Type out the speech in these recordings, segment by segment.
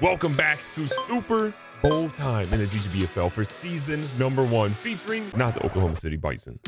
Welcome back to Super Bowl time in the GGBFL for season number 1, featuring not the Oklahoma City Bison.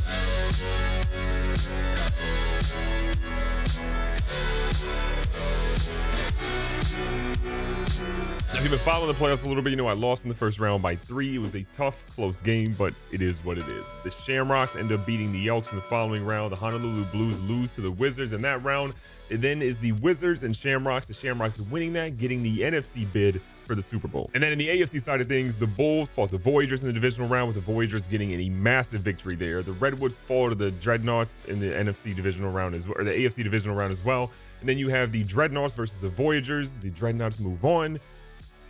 If you've been following the playoffs a little bit, you know I lost in the first round by 3. It was a tough, close game, but it is what it is. The Shamrocks end up beating the Elks in the following round. The Honolulu Blues lose to the Wizards in that round. It then is the Wizards and Shamrocks. The Shamrocks winning that, getting the NFC bid for the Super Bowl. And then in the AFC side of things, the Bulls fought the Voyagers in the divisional round, with the Voyagers getting a massive victory there. The Redwoods fall to the Dreadnoughts in the NFC divisional round as well, or the AFC divisional round as well. And then you have the Dreadnoughts versus the Voyagers. The Dreadnoughts move on,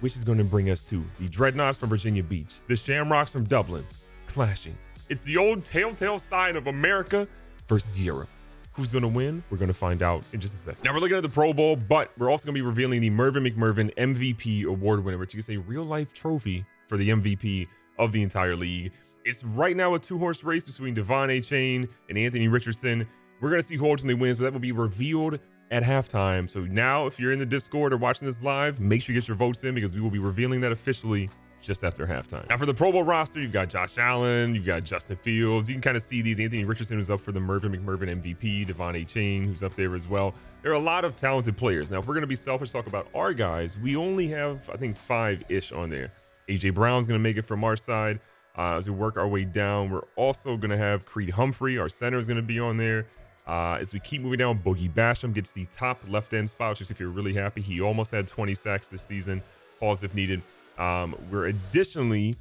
which is going to bring us to the Dreadnoughts from Virginia Beach, the Shamrocks from Dublin, clashing. It's the old telltale sign of America versus Europe. Who's going to win? We're going to find out in just a second. Now we're looking at the Pro Bowl, but we're also going to be revealing the Mervyn McMervin MVP award winner, which is a real-life trophy for the MVP of the entire league. It's right now a 2-horse race between Devon A. Chain and Anthony Richardson. We're going to see who ultimately wins, but that will be revealed at halftime. So now, if you're in the Discord or watching this live, make sure you get your votes in, because we will be revealing that officially just after halftime. Now for the Pro Bowl roster, you've got Josh Allen, you've got Justin Fields. You can kind of see these. Anthony Richardson, who's up for the Mervyn McMervin MVP, Devon A. Chain, who's up there as well. There are a lot of talented players. Now, if we're going to be selfish, talk about our guys, we only have, I think, 5-ish on there. AJ Brown's going to make it from our side. As we work our way down, we're also going to have Creed Humphrey, our center, is going to be on there. As we keep moving down, Boogie Basham gets the top left end spot, which if you're really happy, he almost had 20 sacks this season. Pause if needed. We're additionally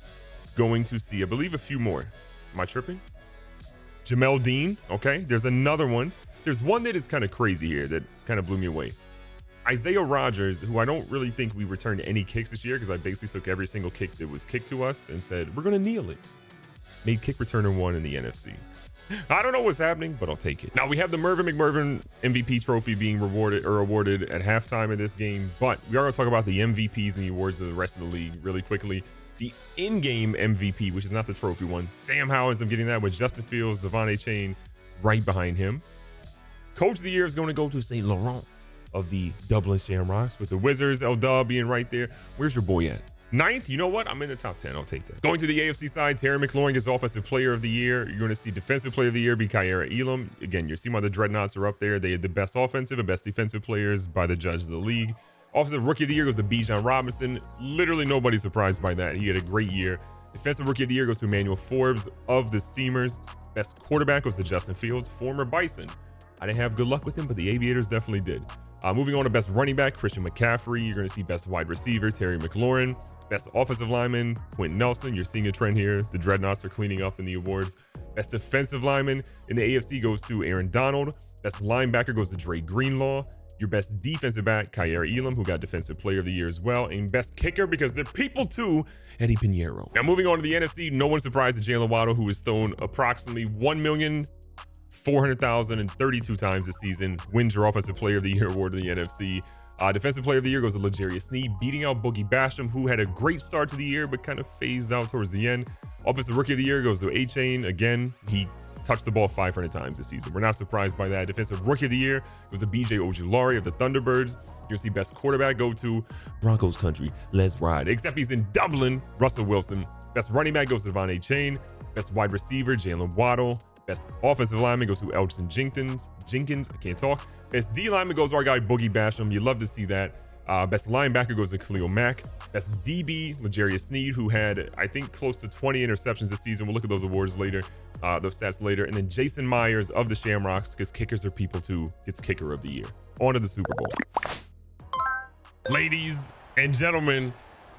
going to see, I believe, a few more. Am I tripping? Jamel Dean. Okay, there's another one. There's one that is kind of crazy here that kind of blew me away. Isaiah Rodgers, who I don't really think we returned any kicks this year, because I basically took every single kick that was kicked to us and said, we're going to kneel it. Made kick returner 1 in the NFC. I don't know what's happening, but I'll take it. Now we have the Mervyn McMervin MVP trophy being awarded at halftime of this game, but we are going to talk about the MVPs and the awards of the rest of the league really quickly. The in-game MVP, which is not the trophy one, Sam Howell ends up getting that, with Justin Fields, Devon A. Chain right behind him. Coach of the year is going to go to St. Laurent of the Dublin Shamrocks, with the Wizards, L-Dub being right there. Where's your boy at? 9th, you know what? I'm in the top 10. I'll take that. Going to the AFC side, Terry McLaurin gets Offensive Player of the Year. You're going to see Defensive Player of the Year be Kyara Elam. Again, you're seeing why the Dreadnoughts are up there. They had the best offensive and best defensive players by the judges of the league. Offensive Rookie of the Year goes to Bijan Robinson. Literally nobody's surprised by that. He had a great year. Defensive Rookie of the Year goes to Emmanuel Forbes of the Steamers. Best quarterback goes to Justin Fields, former Bison. I didn't have good luck with him, but the Aviators definitely did. Moving on to Best Running Back, Christian McCaffrey. You're going to see Best Wide Receiver, Terry McLaurin. Best Offensive Lineman, Quentin Nelson. You're seeing a trend here. The Dreadnoughts are cleaning up in the awards. Best Defensive Lineman in the AFC goes to Aaron Donald. Best Linebacker goes to Dre Greenlaw. Your Best Defensive Back, Kyara Elam, who got Defensive Player of the Year as well. And Best Kicker, because they're people too, Eddie Pinheiro. Now moving on to the NFC, no one's surprised that Jalen Waddle, who has thrown approximately 1,400,032 times this season, wins your Offensive Player of the Year award in the NFC. Defensive Player of the Year goes to L'Jarius Sneed, beating out Boogie Basham, who had a great start to the year, but kind of phased out towards the end. Offensive Rookie of the Year goes to A-Chain. Again, he touched the ball 500 times this season. We're not surprised by that. Defensive Rookie of the Year goes to BJ Ojulari of the Thunderbirds. You'll see Best Quarterback go to Broncos Country. Let's ride. Except he's in Dublin, Russell Wilson. Best Running Back goes to Devon A. Chain. Best Wide Receiver, Jalen Waddle. Best Offensive Lineman goes to Elgin Jenkins. I can't talk. Best D Lineman goes to our guy Boogie Basham. You'd love to see that. Best Linebacker goes to Khalil Mack. Best DB, L'Jarius Sneed, who had, I think, close to 20 interceptions this season. We'll look at those awards later, those stats later. And then Jason Myers of the Shamrocks, because kickers are people too, gets Kicker of the Year. On to the Super Bowl. Ladies and gentlemen,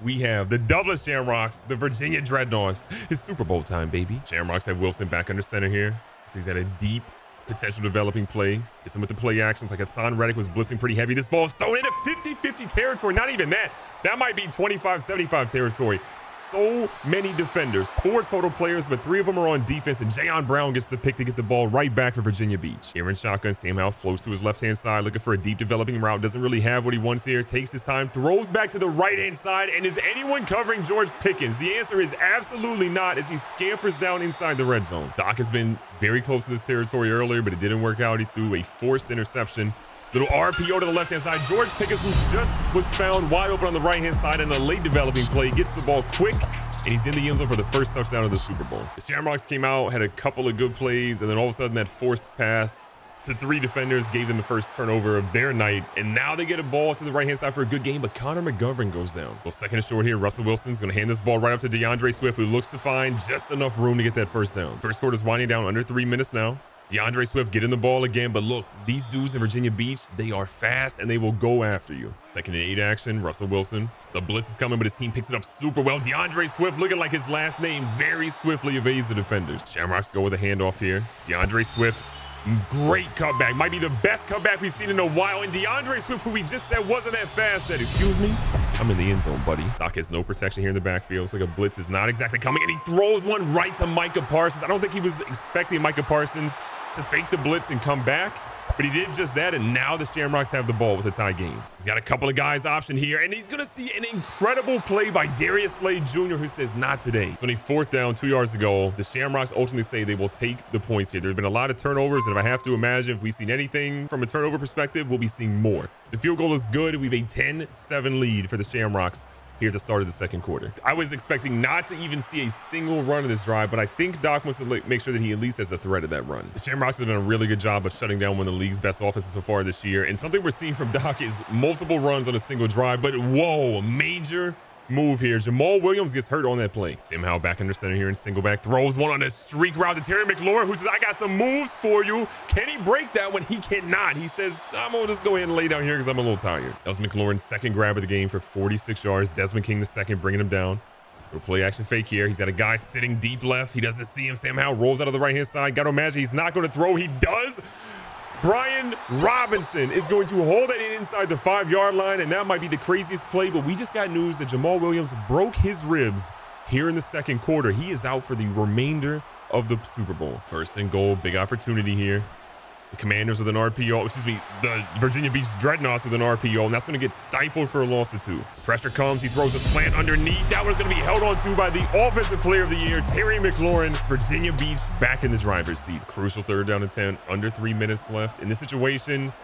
we have the Dublin Shamrocks, the Virginia Dreadnoughts. It's Super Bowl time, baby. Shamrocks have Wilson back under center here. He's at a deep potential developing play. It's him with the play actions, like Hassan Reddick was blitzing pretty heavy. This ball is thrown into 50-50 territory. Not even that. That might be 25-75 territory. So many defenders. 4 total players, but 3 of them are on defense, and Jayon Brown gets the pick to get the ball right back for Virginia Beach. Here in shotgun, Sam Howell floats to his left-hand side, looking for a deep developing route. Doesn't really have what he wants here. Takes his time, throws back to the right-hand side, and is anyone covering George Pickens? The answer is absolutely not, as he scampers down inside the red zone. Doc has been very close to this territory earlier, but it didn't work out. He threw a forced interception Little RPO to the left-hand side. George Pickens, who just was found wide open on the right-hand side in a late developing play, gets the ball quick, and he's in the end zone for the first touchdown of the Super Bowl. The Shamrocks came out, had a couple of good plays, and then all of a sudden that forced pass to 3 defenders gave them the first turnover of their night, and now they get a ball to the right-hand side for a good game, but Connor McGovern goes down. Well, second and short here. Russell Wilson's going to hand this ball right up to DeAndre Swift, who looks to find just enough room to get that first down. First quarter's winding down under 3 minutes now. DeAndre Swift getting the ball again, but look, these dudes in Virginia Beach, they are fast and they will go after you. Second and 8 action, Russell Wilson. The blitz is coming, but his team picks it up super well. DeAndre Swift, looking like his last name, very swiftly evades the defenders. Shamrocks go with a handoff here. DeAndre Swift, great cutback. Might be the best cutback we've seen in a while. And DeAndre Swift, who we just said wasn't that fast, said, "Excuse me, I'm in the end zone, buddy." Doc has no protection here in the backfield. Looks like a blitz is not exactly coming, and he throws one right to Micah Parsons. I don't think he was expecting Micah Parsons to fake the blitz and come back, but he did just that, and now the Shamrocks have the ball with a tie game. He's got a couple of guys option here, and he's going to see an incredible play by Darius Slade Jr., who says, "Not today." So on a 4th down, 2 yards to go, the Shamrocks ultimately say they will take the points here. There's been a lot of turnovers, and if I have to imagine, if we've seen anything from a turnover perspective, we'll be seeing more. The field goal is good. We have a 10-7 lead for the Shamrocks here at the start of the second quarter. I was expecting not to even see a single run in this drive, but I think Doc wants to make sure that he at least has a threat of that run. The Shamrocks have done a really good job of shutting down one of the league's best offenses so far this year, and something we're seeing from Doc is multiple runs on a single drive, but whoa, major move here. Jamal Williams gets hurt on that play. Somehow back under center here in single back, throws one on a streak route to Terry McLaurin, who says, "I got some moves for you." Can he break that one? He cannot. He says, "I'm gonna just go ahead and lay down here because I'm a little tired." That was McLaurin's second grab of the game for 46 yards. Desmond King the second, bringing him down. Little play action fake here. He's got a guy sitting deep left. He doesn't see him. Sam Howell rolls out of the right hand side. Gotta imagine he's not going to throw. He does. Brian Robinson is going to hold that in inside the 5-yard line, and that might be the craziest play, but we just got news that Jamal Williams broke his ribs here in the second quarter. He is out for the remainder of the Super Bowl. First and goal, big opportunity here. The Commanders with an RPO, the Virginia Beach Dreadnoughts with an RPO, and that's going to get stifled for a loss of 2. Pressure comes, he throws a slant underneath. That one's going to be held on to by the Offensive Player of the Year, Terry McLaurin. Virginia Beach back in the driver's seat. Crucial 3rd down and 10, under 3 minutes left. In this situation,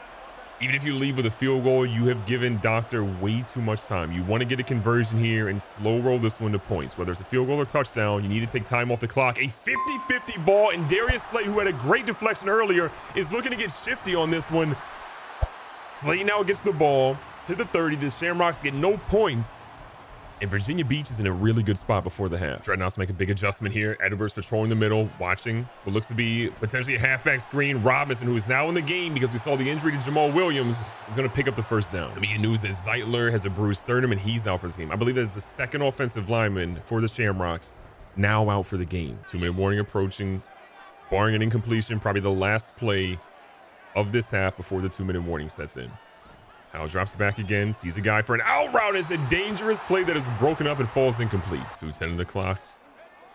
even if you leave with a field goal, you have given Doctor way too much time. You want to get a conversion here and slow roll this one to points. Whether it's a field goal or touchdown, you need to take time off the clock. A 50-50 ball, and Darius Slade, who had a great deflection earlier, is looking to get shifty on this one. Slade now gets the ball to the 30. The Shamrocks get no points, and Virginia Beach is in a really good spot before the half. Dreadnoughts make a big adjustment here. Edwards patrolling the middle, watching what looks to be potentially a halfback screen. Robinson, who is now in the game because we saw the injury to Jamal Williams, is going to pick up the first down. The media news that Zeitler has a bruised sternum and he's out for this game. I believe that is the second offensive lineman for the Shamrocks now out for the game. 2-minute warning approaching, barring an incompletion, probably the last play of this half before the 2-minute warning sets in. Howell drops back again, sees a guy for an out route. It's a dangerous play that is broken up and falls incomplete. 2:10 on the clock.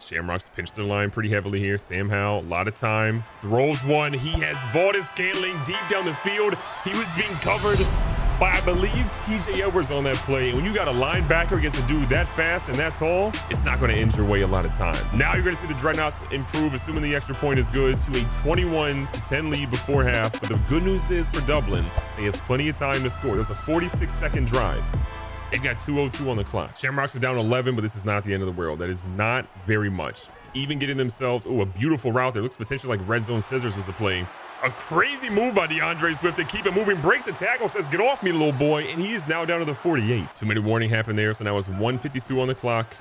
Shamrocks pinch their line pretty heavily here. Sam Howell, a lot of time. Throws one. He has Valdez Scantling deep down the field. He was being covered by, I believe, TJ Edwards on that play. And when you got a linebacker against a dude that fast and that tall, it's not going to end your way a lot of time. Now you're going to see the Dreadnoughts improve, assuming the extra point is good, to a 21-10 lead before half. But the good news is for Dublin, they have plenty of time to score. There's a 46-second drive. They've got 2:02 on the clock. Shamrocks are down 11, but this is not the end of the world. That is not very much. Even getting themselves, a beautiful route there. Looks potentially like red zone scissors was the play. A crazy move by DeAndre Swift to keep it moving. Breaks the tackle, says, "Get off me, little boy." And he is now down to the 48. 2-minute warning happened there, so now it's 1:52 on the clock.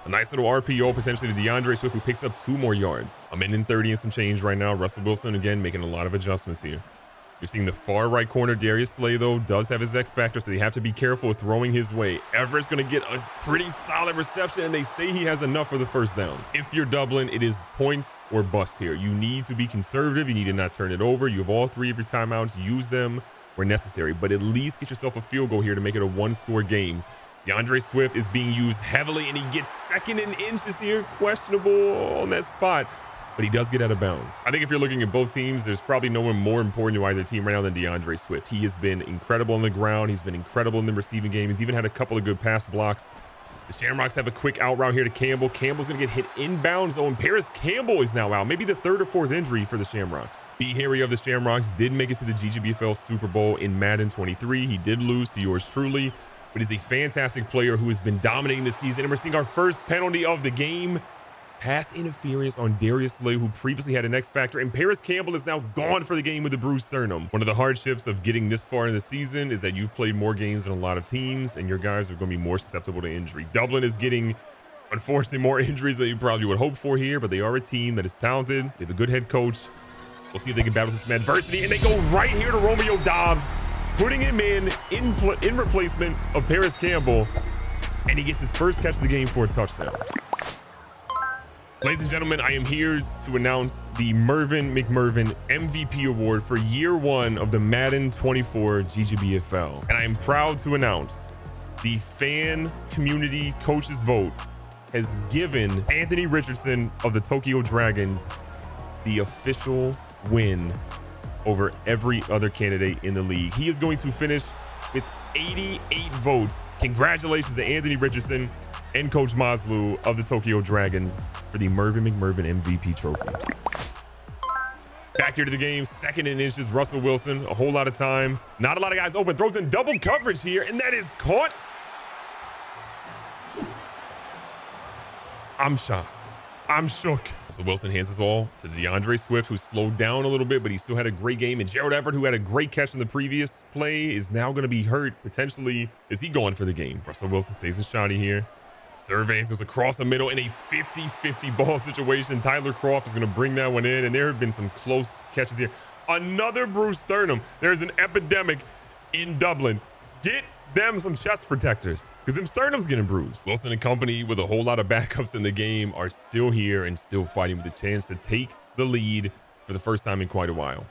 A nice little RPO potentially to DeAndre Swift, who picks up 2 more yards. A minute and 30 and some change right now. Russell Wilson, again, making a lot of adjustments here. You're seeing the far right corner. Darius Slade, though, does have his X factor, so they have to be careful with throwing his way. Everett's going to get a pretty solid reception, and they say he has enough for the first down. If you're Dublin, it is points or bust here. You need to be conservative. You need to not turn it over. You have all 3 of your timeouts. Use them where necessary, but at least get yourself a field goal here to make it a 1-score game. DeAndre Swift is being used heavily, and he gets 2nd and inches here. Questionable on that spot, but he does get out of bounds. I think if you're looking at both teams, there's probably no one more important to either team right now than DeAndre Swift. He has been incredible on the ground. He's been incredible in the receiving game. He's even had a couple of good pass blocks The Shamrocks have a quick out route here to Campbell. Campbell's going to get hit inbounds. Oh, and Paris Campbell is now out. Maybe the third or fourth injury for the Shamrocks. B. Harry of the Shamrocks did make it to the GGBFL Super Bowl in Madden 23. He did lose to yours truly, but is a fantastic player who has been dominating this season. And we're seeing our first penalty of the game. Pass interference on Darius Slay, who previously had an X Factor, and Paris Campbell is now gone for the game with a bruised sternum. One of the hardships of getting this far in the season is that you've played more games than a lot of teams, and your guys are going to be more susceptible to injury. Dublin is getting, unfortunately, more injuries than you probably would hope for here, but they are a team that is talented. They have a good head coach. We'll see if they can battle some adversity, and they go right here to Romeo Dobbs, putting him in replacement of Paris Campbell, and he gets his first catch of the game for a touchdown. Ladies and gentlemen, I am here to announce the Mervin McMervin MVP Award for year one of the Madden 24 GGBFL. And I am proud to announce the fan community coaches vote has given Anthony Richardson of the Tokyo Dragons the official win over every other candidate in the league. He is going to finish with 88 votes. Congratulations to Anthony Richardson and Coach Maslow of the Tokyo Dragons for the Mervin McMervin MVP trophy. Back here to the game, second in inches, Russell Wilson, a whole lot of time. Not a lot of guys open, throws in double coverage here, and that is caught. I'm shocked. I'm shook. So Wilson hands this ball to DeAndre Swift, who slowed down a little bit, but he still had a great game. And Gerald Everett, who had a great catch in the previous play, is now going to be hurt. Potentially, is he going for the game? Russell Wilson stays in shoddy here. Surveys, goes across the middle in a 50-50 ball situation. Tyler Croft is going to bring that one in, and there have been some close catches here. Another bruised sternum. There's an epidemic in Dublin. Get them some chest protectors, because them sternum's getting bruised. Wilson and company, with a whole lot of backups in the game, are still here and still fighting with a chance to take the lead for the first time in quite a while.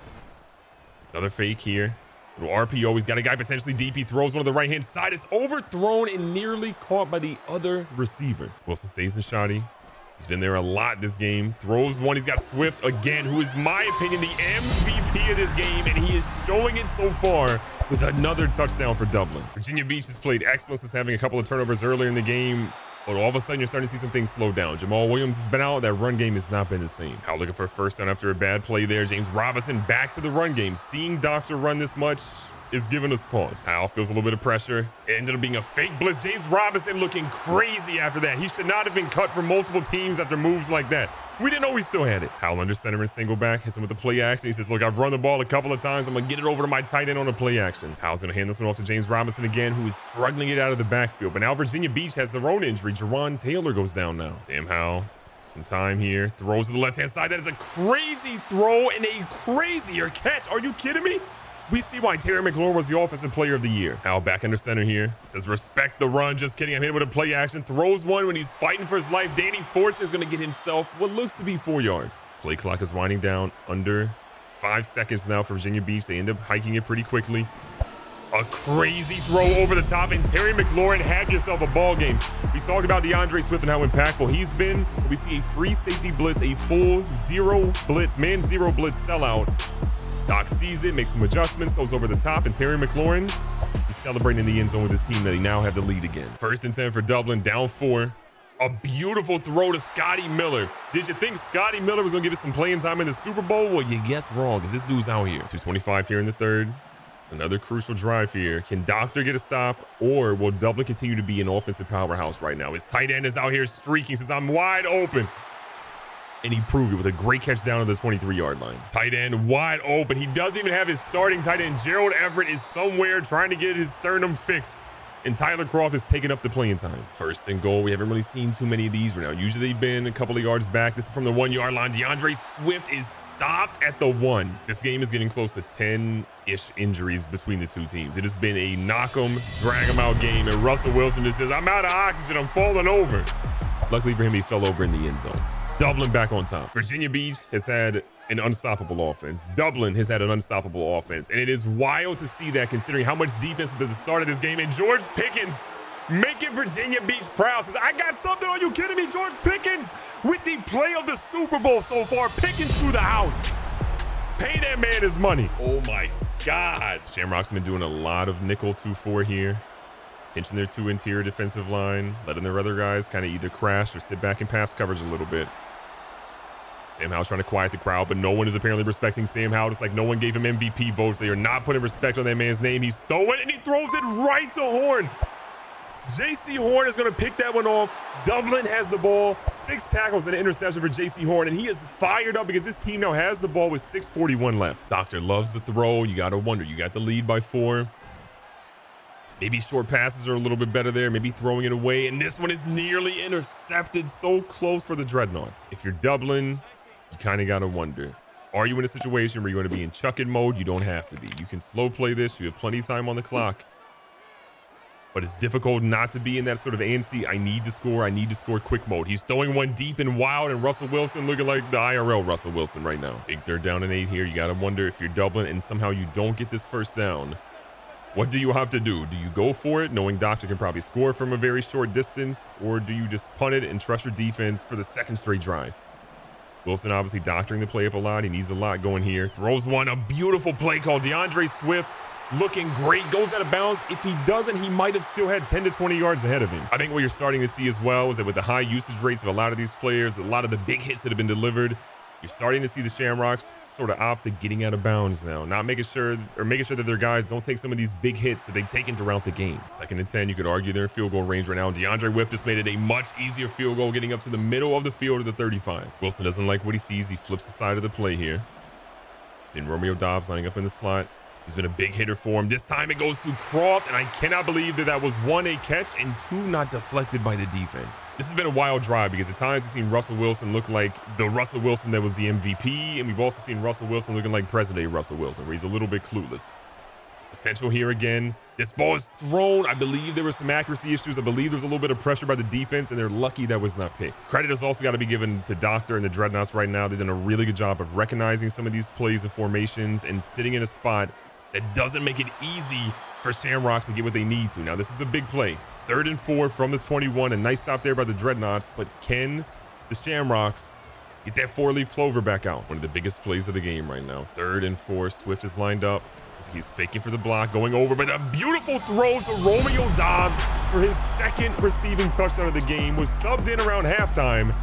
Another fake here. Little RPO. He's got a guy potentially deep. He throws one to the right-hand side. It's overthrown and nearly caught by the other receiver. Wilson stays in shoddy. He's been there a lot this game. Throws one. He's got Swift again, who is, my opinion, the MVP of this game, and he is showing it so far with another touchdown for Dublin. Virginia Beach has played excellent since having a couple of turnovers earlier in the game, but all of a sudden you're starting to see some things slow down. Jamal Williams has been out. That run game has not been the same. How looking for a first down after a bad play there. James Robinson back to the run game. Seeing Doctor run this much is giving us pause. Hal feels a little bit of pressure. It ended up being a fake blitz. James Robinson looking crazy after that. He should not have been cut from multiple teams after moves like that. We didn't know he still had it. Hal under center and single back, hits him with the play action. He says, look, I've run the ball a couple of times. I'm going to get it over to my tight end on a play action. Hal's going to hand this one off to James Robinson again, who is struggling it out of the backfield. But now Virginia Beach has their own injury. Jerron Taylor goes down now. Sam Howell, some time here. Throws to the left-hand side. That is a crazy throw and a crazier catch. Are you kidding me? We see why Terry McLaurin was the offensive player of the year. Hal back under center here. Says, respect the run. Just kidding. I'm hitting with a play action. Throws one when he's fighting for his life. Danny Forster is going to get himself what looks to be 4 yards. Play clock is winding down. Under 5 seconds now for Virginia Beach. They end up hiking it pretty quickly. A crazy throw over the top, and Terry McLaurin had yourself a ball game. We talked about DeAndre Swift and how impactful he's been. We see a free safety blitz, a full zero blitz, man zero blitz sellout. Doc sees it, makes some adjustments, goes over the top, and Terry McLaurin is celebrating in the end zone with his team that he now have the lead again. 1st and 10 for Dublin, down 4. A beautiful throw to Scotty Miller. Did you think Scotty Miller was going to give us some playing time in the Super Bowl? Well, you guessed wrong, because this dude's out here. 2:25 here in the third. Another crucial drive here. Can Doctor get a stop, or will Dublin continue to be an offensive powerhouse right now? His tight end is out here streaking, says, I'm wide open. And he proved it with a great catch down to the 23-yard line. Tight end wide open. He doesn't even have his starting tight end. Gerald Everett is somewhere trying to get his sternum fixed. And Tyler Croft is taking up the playing time. 1st and goal. We haven't really seen too many of these right now. Usually they've been a couple of yards back. This is from the 1-yard line. DeAndre Swift is stopped at the 1. This game is getting close to 10-ish injuries between the two teams. It has been a knock 'em, drag 'em out game. And Russell Wilson just says, I'm out of oxygen. I'm falling over. Luckily for him, he fell over in the end zone. Dublin back on top. Virginia Beach has had an unstoppable offense. Dublin has had an unstoppable offense. And it is wild to see that, considering how much defense was at the start of this game. And George Pickens making Virginia Beach proud. Says, I got something. Are you kidding me? George Pickens with the play of the Super Bowl so far. Pickens through the house. Pay that man his money. Oh my God. Shamrocks have been doing a lot of nickel 2-4 here. pinching their 2 interior defensive line, letting their other guys kind of either crash or sit back and pass coverage a little bit. Sam Howell's trying to quiet the crowd, but no one is apparently respecting Sam Howell. Just like no one gave him MVP votes. They are not putting respect on that man's name. He's throwing and he throws it right to Horn. JC Horn is going to pick that one off. Dublin has the ball. 6 tackles and an interception for JC Horn, and he is fired up because this team now has the ball with 6:41 left. Doctor loves the throw. You got to wonder. You got the lead by 4. Maybe short passes are a little bit better there. Maybe throwing it away, and this one is nearly intercepted. So close for the Dreadnoughts. If you're Dublin, you kind of got to wonder. Are you in a situation where you're going to be in chuck-it mode? You don't have to be. You can slow play this. You have plenty of time on the clock. But it's difficult not to be in that sort of antsy, I need to score quick mode. He's throwing one deep and wild, and Russell Wilson looking like the IRL Russell Wilson right now. Big 3rd down and 8 here. You got to wonder if you're Dublin and somehow you don't get this first down. What do you have to do? Do you go for it, knowing Doctor can probably score from a very short distance, or do you just punt it and trust your defense for the 2nd straight drive? Wilson obviously doctoring the play up a lot. He needs a lot going here. Throws one, a beautiful play call. DeAndre Swift looking great, goes out of bounds. If he doesn't, he might have still had 10 to 20 yards ahead of him. I think what you're starting to see as well is that with the high usage rates of a lot of these players, a lot of the big hits that have been delivered, you're starting to see the Shamrocks sort of opt to getting out of bounds now, not making sure that their guys don't take some of these big hits that they've taken throughout the game. 2nd and 10, you could argue they're in field goal range right now. DeAndre Swift just made it a much easier field goal, getting up to the middle of the field of the 35. Wilson doesn't like what he sees. He flips the side of the play here. Seeing Romeo Doubs lining up in the slot. He's been a big hitter for him. This time it goes to Croft, and I cannot believe that was 1, a catch, and 2, not deflected by the defense. This has been a wild drive because at times we've seen Russell Wilson look like the Russell Wilson that was the MVP, and we've also seen Russell Wilson looking like present-day Russell Wilson, where he's a little bit clueless. Potential here again. This ball is thrown. I believe there were some accuracy issues. I believe there was a little bit of pressure by the defense, and they're lucky that was not picked. Credit has also got to be given to Doctor and the Dreadnoughts right now. They've done a really good job of recognizing some of these plays and formations and sitting in a spot that doesn't make it easy for Shamrocks to get what they need to. Now, this is a big play. 3rd and 4 from the 21. A nice stop there by the Dreadnoughts, but can the Shamrocks get that 4-leaf clover back out? One of the biggest plays of the game right now. 3rd and 4. Swift is lined up. He's faking for the block, going over, but a beautiful throw to Romeo Doubs for his 2nd receiving touchdown of the game. Was subbed in around halftime,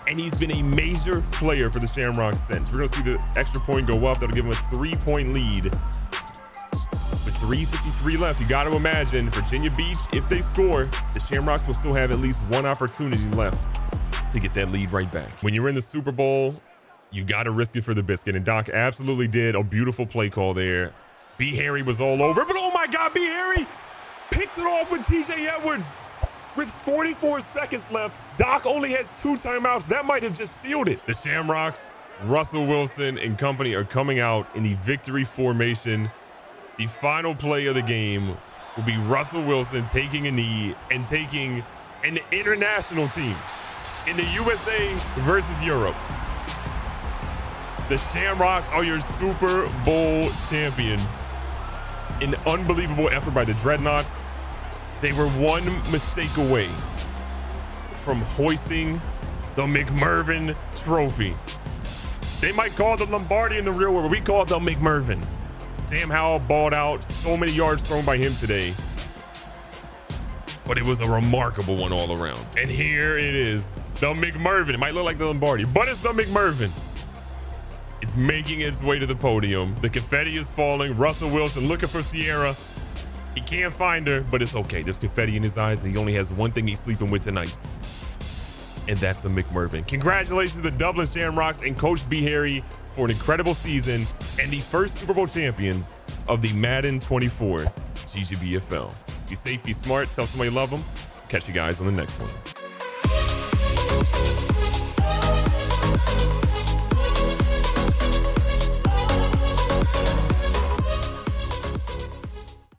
and he's been a major player for the Shamrocks since. We're going to see the extra point go up. That'll give him a 3-point lead. With 3:53 left, you got to imagine Virginia Beach, if they score, the Shamrocks will still have at least one opportunity left to get that lead right back. When you're in the Super Bowl, you got to risk it for the biscuit, and Doc absolutely did. A beautiful play call there. B. Harry was all over, but oh my God, B. Harry picks it off with TJ Edwards. With 44 seconds left, Doc only has 2 timeouts. That might have just sealed it. The Shamrocks, Russell Wilson and company are coming out in the victory formation. The final play of the game will be Russell Wilson taking a knee and taking an international team in the USA versus Europe. The Shamrocks are your Super Bowl champions. An unbelievable effort by the Dreadnoughts. They were 1 mistake away from hoisting the McMurvin Trophy. They might call it the Lombardi in the real world, but we call it the McMurvin. Sam Howell balled out. So many yards thrown by him today. But it was a remarkable one all around. And here it is, the McMurvin. It might look like the Lombardi, but it's the McMurvin. It's making its way to the podium. The confetti is falling. Russell Wilson looking for Sierra. He can't find her, but it's okay. There's confetti in his eyes, and he only has one thing he's sleeping with tonight. And that's the McMurvin. Congratulations to the Dublin Shamrocks and Coach B. Harry for an incredible season and the first Super Bowl champions of the Madden 24 GGBFL. Be safe, be smart, tell somebody you love them. Catch you guys on the next one.